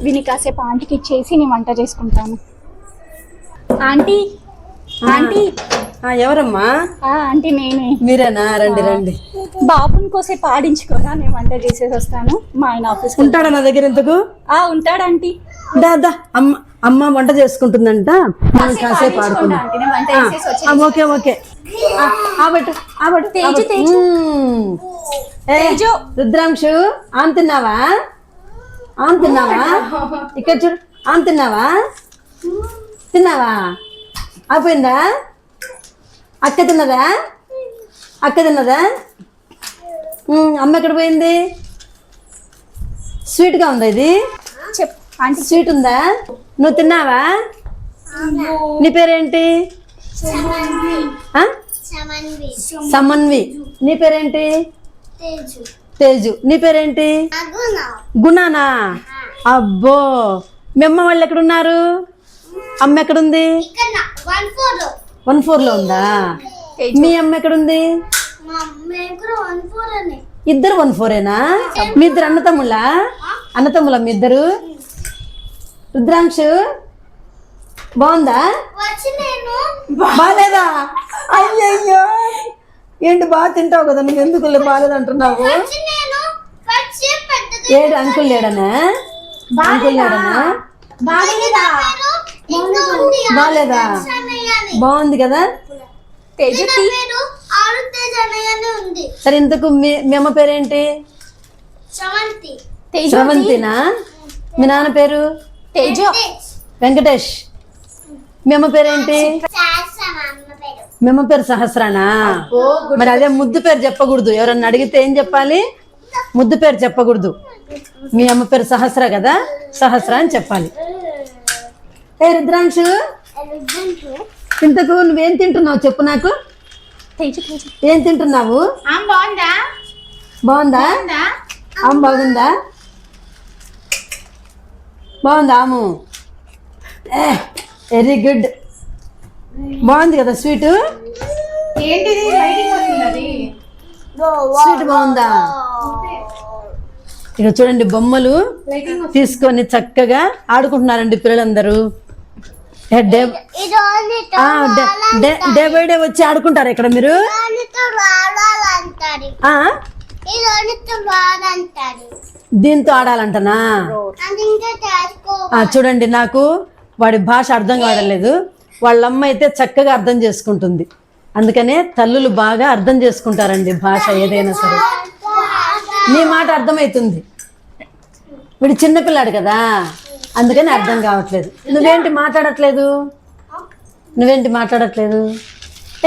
విని కాసేపు ఆంటీకి ఇచ్చేసి నేను వంట చేసుకుంటాను. Aunty aunty. ఎవరమ్మా? ఆంటీ నేనే. మీరేనా? రండి రండి. బాబుని కోసేపు ఆడించుకోరా, నేను వంట చేసేసి వస్తాను. మా ఆయన ఆఫీస్ ఉంటాడా నా దగ్గర ఇంతకు? ఉంటాడు ఆంటీ. దాదా అమ్మ వంట చేసుకుంటుందంట, మనం కాసేపు ఆడుకుందాం. Okay okay. రుద్రాంశు, ఆమె తిన్నావా? ఇక్కడ చూడు, ఆమె తిన్నావా? అయిపోయిందా? అక్క తిన్నదా? అమ్మ ఎక్కడ పోయింది? స్వీట్గా ఉందా ఇది? ఆంటీ స్వీట్ ఉందా? నువ్వు తిన్నావా? నీ పేరేంటి? సమన్వి. నీ పేరేంటి? తేజు. నీ పేరేంటి? గుణానా? అబ్బో, మీ అమ్మ వాళ్ళు ఎక్కడున్నారు? అమ్మ ఎక్కడుంది? 1-4 లో ఉందా? మీ అమ్మ ఎక్కడుంది? ఇద్దరు 1-4ఏనా? మీ ఇద్దరు అన్నతమ్ములా మీ ఇద్దరు? రుద్రాంశు బాగుందా? బాగాలేదా? అయ్యయ్యో, ఏంటి బాగా తింటావు కదా, నువ్వు ఎందుకు బాగాలేదు అంటున్నావు? ఏడు అంకుల్ లేడనా? బాగాలేదా? బాగుంది కదా? సరే, ఇంతకు మీ అమ్మ పేరేంటి? శ్రవంతినా? మీ నాన్న పేరు? వెంకటేష్. మీ అమ్మ పేరేంటి? మీ అమ్మ పేరు సహస్రానా? మరి అదే ముద్దు పేరు చెప్పకూడదు. ఎవరన్నా అడిగితే ఏం చెప్పాలి? ముద్దు పేరు చెప్పకూడదు. మీ అమ్మ పేరు సహస్ర కదా, సహస్ర అని చెప్పాలి. ఏ రుద్రాంశు, ఇంతకు నువ్వేం తింటున్నావు చెప్పు నాకు. ఏం తింటున్నావు? బాగుందా? ఆమె బాగుందా? ఆము వెరీ గుడ్. బాగుంది కదా స్వీట్? స్వీట్ బాగుందా? ఇక చూడండి, బొమ్మలు తీసుకొని చక్కగా ఆడుకుంటున్నారండి పిల్లలందరూ. డే బై డే వచ్చి ఆడుకుంటారు ఇక్కడ మీరు. దీంతో ఆడాలంటనా? చూడండి, నాకు వాడి భాష అర్థం కావట్లేదు. వాళ్ళమ్మ అయితే చక్కగా అర్థం చేసుకుంటుంది. అందుకనే తల్లులు బాగా అర్థం చేసుకుంటారండి భాష ఏదైనా సరే. నీ మాట అర్థమవుతుంది. వీడు చిన్నపిల్లాడు కదా, అందుకని అర్థం కావట్లేదు. నువ్వేంటి మాట్లాడట్లేదు?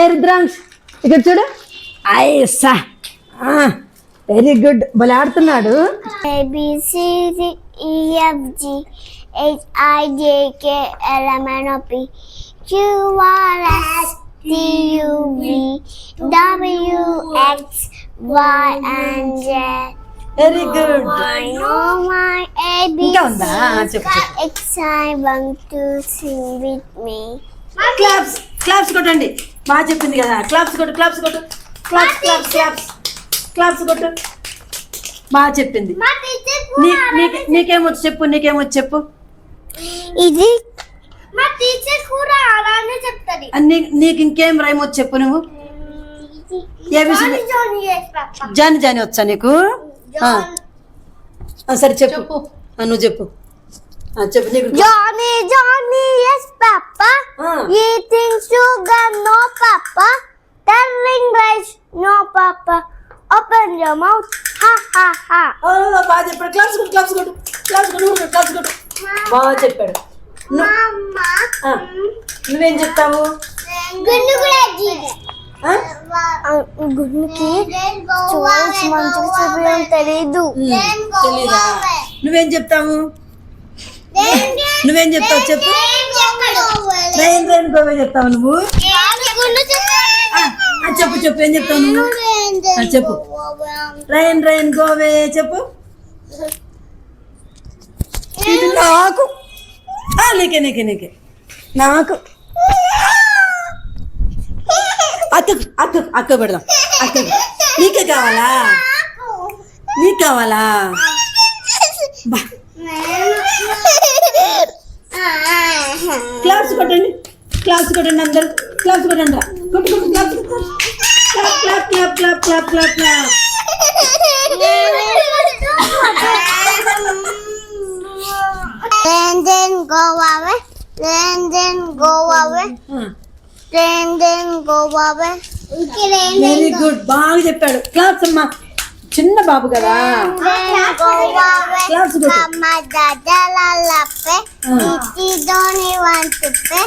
ఏ రుద్రాంశ్, ఇక్కడ చూడు. ఐసా, వెరీ గుడ్. భలే ఆడుతున్నాడు. Very good. ఇంకా ఉందా? క్లాప్స్ కొట్టండి. బాగా చెప్పింది కదా. క్లాప్స్ కొట్టు. క్లాప్స్ కొట్టు. బాగా చెప్పింది. నీకేమొచ్చు చెప్పు. ఇది మా టీచర్ కూడా అలానే చెప్తది. నీకు ఇంకేం రైమ్ వచ్చి చెప్పు. నువ్వు జాని వచ్చా నీకు? సరే చెప్పు. నువ్వు చెప్పు. Johnny, yes, Papa. Eating sugar, no, Papa. Telling lies, no, Papa. Open your mouth, ha, ha, ha. బాగా చెప్పాడు. క్లాప్స్ కొట్టు. బాగా చెప్పాడు. నువ్వేం చెప్తావు? గుడ్డుకి తెలీదా? నువ్వేం చెప్తావు? చెప్పు. రైన్ గోవే చెప్తావు నువ్వు? చెప్పు ఏం చెప్తావు నువ్వు? చెప్పు. రైన్ గోవే చెప్పు. నాకు నీకే నాకు అక్క పెడదాం. నీకే కావాలా? బా క్లాప్స్ కొట్టండి అందరు, క్లాప్స్ కొట్టండి రా, కొట్టు claps, clap clap clap clap clap clap. Then go away. Then go away. Then go away. Very good, బాగా చెప్పాడు. క్లాప్స్ అమ్మా, చిన్న బాబు కదా. Then go away. క్లాప్స్ కొట్టు. Mama dada la la pe. Iti don't want to pay.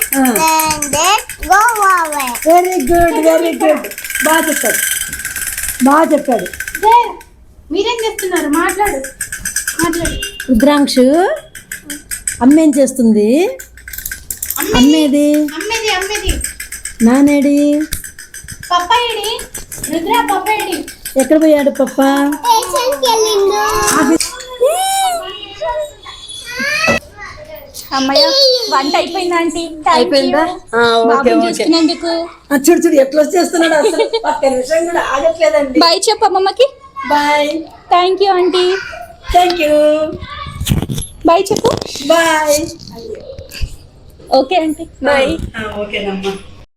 Then go away. Very good, very good, బాగా చెప్పాడు, బాగా చెప్పాడు. మీరేం చేస్తున్నారు? మాట్లాడు. రుద్రాంక్షు, అమ్మ ఏం చేస్తుంది? అమ్మేది, అమ్మేది నానేడి, పప్పాయిడి, రుద్ర పప్పాయిడి. ఎక్కడ పోయాడు పప్ప? అమ్మయ్య, వంట అయిపోయిందా ఆంటీ? అయిపోయిందా? చూసుకున్నందుకు. చూడు చూడు ఎట్లా చేస్తున్నాడు అసలు, ఒక్క నిమిషం కూడా ఆగట్లేదండి. బాయ్ చెప్పు అమ్మమ్మకి. Bye. Thank you aunty. Thank you. Bye చెప్పు. బాయ్. Okay aunty, bye. ఓకేనమ్మా.